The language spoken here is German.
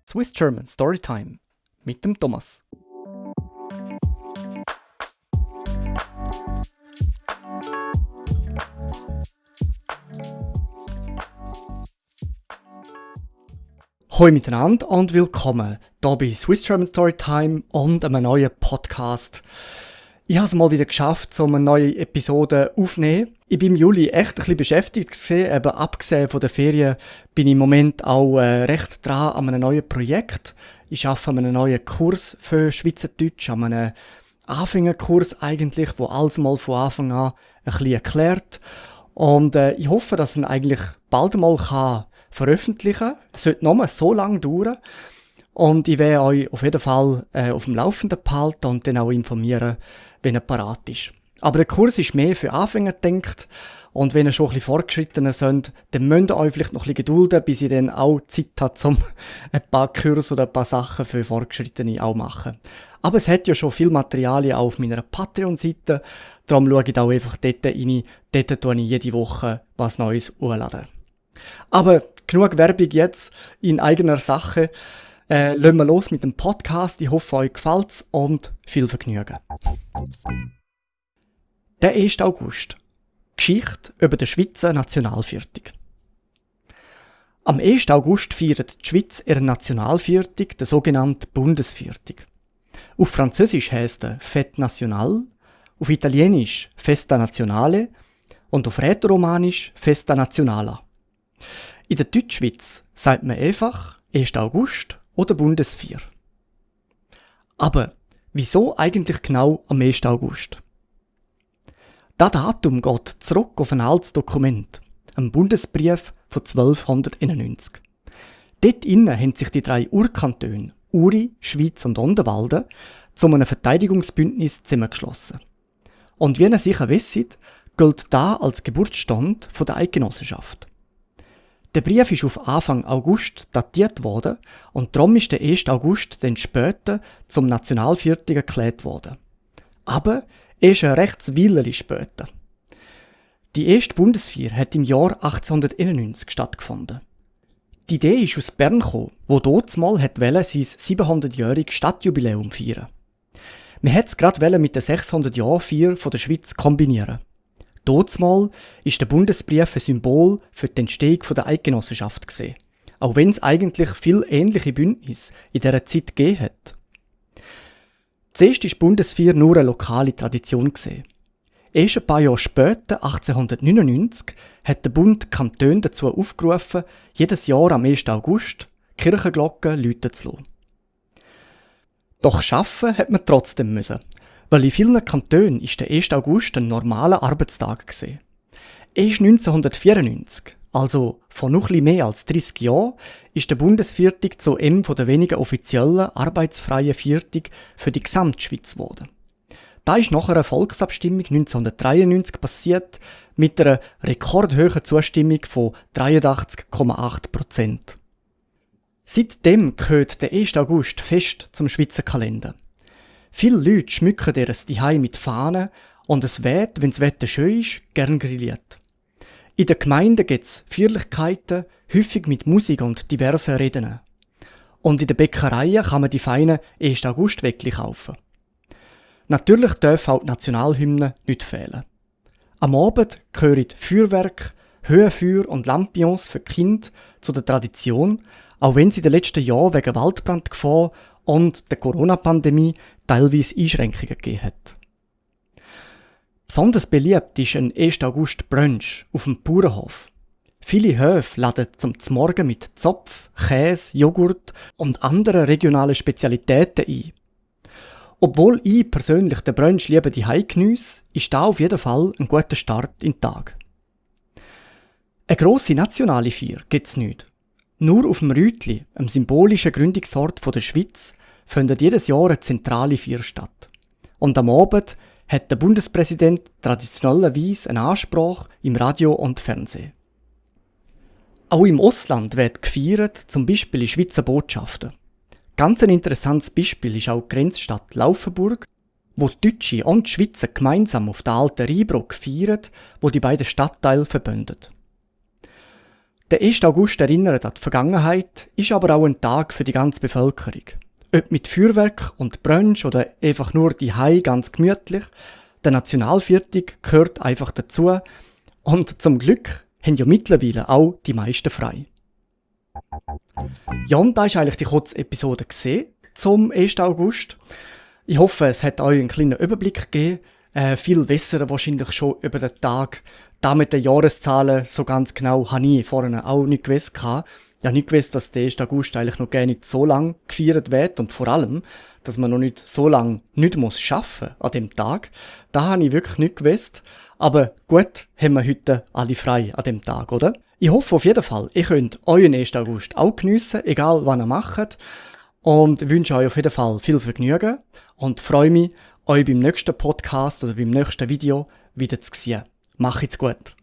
Swiss German Storytime mit dem Thomas. Hallo miteinander und willkommen hier bei Swiss German Storytime und einem neuen Podcast. Ich habe es mal wieder geschafft, eine neue Episode aufzunehmen. Ich bin im Juli echt ein bisschen beschäftigt gewesen, eben abgesehen von den Ferien bin ich im Moment auch recht dran an einem neuen Projekt. Ich arbeite an einem neuen Kurs für Schweizerdeutsch, an einem Anfängerkurs eigentlich, wo alles mal von Anfang an ein bisschen erklärt. Und ich hoffe, dass ich ihn eigentlich bald mal veröffentlichen kann. Es sollte nicht mehr so lange dauern. Und ich werde euch auf jeden Fall auf dem Laufenden behalten und dann auch informieren, wenn er parat ist. Aber der Kurs ist mehr für Anfänger gedacht. Und wenn ihr schon ein bisschen fortgeschrittener seid, dann müsst ihr euch vielleicht noch ein bisschen gedulden, bis ich dann auch Zeit habe, um ein paar Kurse oder ein paar Sachen für Fortgeschrittene auch machen. Aber es hat ja schon viel Materialien auch auf meiner Patreon-Seite. Darum schaue ich da auch einfach dort rein. Dort tue ich jede Woche was Neues hochladen. Aber genug Werbung jetzt in eigener Sache. Lassen wir los mit dem Podcast. Ich hoffe, euch gefällt's und viel Vergnügen. Der 1. August. Geschichte über den Schweizer Nationalviertag. Am 1. August feiert die Schweiz ihren Nationalviertag, den sogenannten Bundesviertag. Auf Französisch heisst er Fête Nationale, auf Italienisch Festa Nazionale und auf Rätoromanisch Festa Nazionala. In der Deutschschweiz sagt man einfach 1. August oder Bundesvier. Aber wieso eigentlich genau am 1. August? Das Datum geht zurück auf ein altes Dokument, einen Bundesbrief von 1291. Dort innen haben sich die 3 Urkantone, Uri, Schwyz und Onderwalden, zu einem Verteidigungsbündnis zusammengeschlossen. Und wie ihr sicher wisst, gilt da als Geburtsstand der Eidgenossenschaft. Der Brief ist auf Anfang August datiert worden und darum ist der 1. August dann später zum Nationalviertag erklärt worden. Aber erst ein rechtes Weilchen später. Die erste Bundesfeier hat im Jahr 1891 stattgefunden. Die Idee ist aus Bern gekommen, wo dortmal sein 700-jähriges Stadtjubiläum feiern. Man wollte es gerade mit der 600-Jahr-Feier der Schweiz kombinieren. Dortmal ist der Bundesbrief ein Symbol für die Entstehung der Eidgenossenschaft gesehen, auch wenn es eigentlich viel ähnliche Bündnisse in dieser Zeit gegeben hat. Zuerst war die Bundesfeier nur eine lokale Tradition. Erst ein paar Jahre später, 1899, hat der Bund die Kantone dazu aufgerufen, jedes Jahr am 1. August Kirchenglocken läuten zu lassen. Doch schaffen hat man trotzdem müssen, weil in vielen Kantonen ist der 1. August ein normaler Arbeitstag gewesen. Erst 1994, also vor noch etwas mehr als 30 Jahren, ist der Bundesviertag zu einem der wenigen offiziellen arbeitsfreien Viertag für die Gesamtschweiz geworden. Da ist nach einer Volksabstimmung 1993 passiert mit einer rekordhohen Zustimmung von 83,8%. Seitdem gehört der 1. August fest zum Schweizer Kalender. Viele Leute schmücken ihr Zuhause mit Fahnen und es wird, wenn das Wetter schön ist, gern grilliert. In den Gemeinden gibt es Feierlichkeiten, häufig mit Musik und diversen Reden. Und in den Bäckereien kann man die feinen 1. August-Weckli kaufen. Natürlich dürfen auch die Nationalhymnen nicht fehlen. Am Abend gehören Feuerwerk, Höhenfeuer und Lampions für die Kinder zu der Tradition, auch wenn es in den letzten Jahren wegen Waldbrandgefahr und der Corona-Pandemie teilweise Einschränkungen gegeben hat. Besonders beliebt ist ein 1. August Brunch auf dem Bauernhof. Viele Höfe laden zum Morgen mit Zopf, Käse, Joghurt und anderen regionalen Spezialitäten ein. Obwohl ich persönlich den Brunch lieber daheim geniesse, ist da auf jeden Fall ein guter Start in den Tag. Eine grosse nationale Feier gibt es nicht. Nur auf dem Rütli, einem symbolischen Gründungsort der Schweiz, findet jedes Jahr eine zentrale Feier statt. Und am Abend hat der Bundespräsident traditionellerweise eine Ansprache im Radio und Fernsehen. Auch im Ausland wird gefeiert, zum Beispiel in Schweizer Botschaften. Ganz ein interessantes Beispiel ist auch die Grenzstadt Laufenburg, wo die Deutsche und die Schweizer gemeinsam auf der alten Rheinbrücke feiern, wo die beiden Stadtteile verbindet. Der 1. August erinnert an die Vergangenheit, ist aber auch ein Tag für die ganze Bevölkerung. Ob mit Feuerwerk und Brunch oder einfach nur die ganz gemütlich, der Nationalviertag gehört einfach dazu und zum Glück haben ja mittlerweile auch die meisten frei. Ja, und da ist eigentlich die kurze Episode gesehen zum 1. August. Ich hoffe, es hat euch einen kleinen Überblick gegeben. Viel besser wahrscheinlich schon über den Tag. Da mit den Jahreszahlen so ganz genau habe ich vorhin auch nicht gewusst. Ich habe nicht gewusst, dass der 1. August eigentlich noch gar nicht so lange gefeiert wird und vor allem, dass man noch nicht so lange nicht arbeiten muss an dem Tag. Da habe ich wirklich nicht gewusst. Aber gut, haben wir heute alle frei an dem Tag, oder? Ich hoffe auf jeden Fall, ihr könnt euren 1. August auch geniessen, egal was ihr macht. Und wünsche euch auf jeden Fall viel Vergnügen und freue mich, euch beim nächsten Podcast oder beim nächsten Video wieder zu sehen. Macht's gut!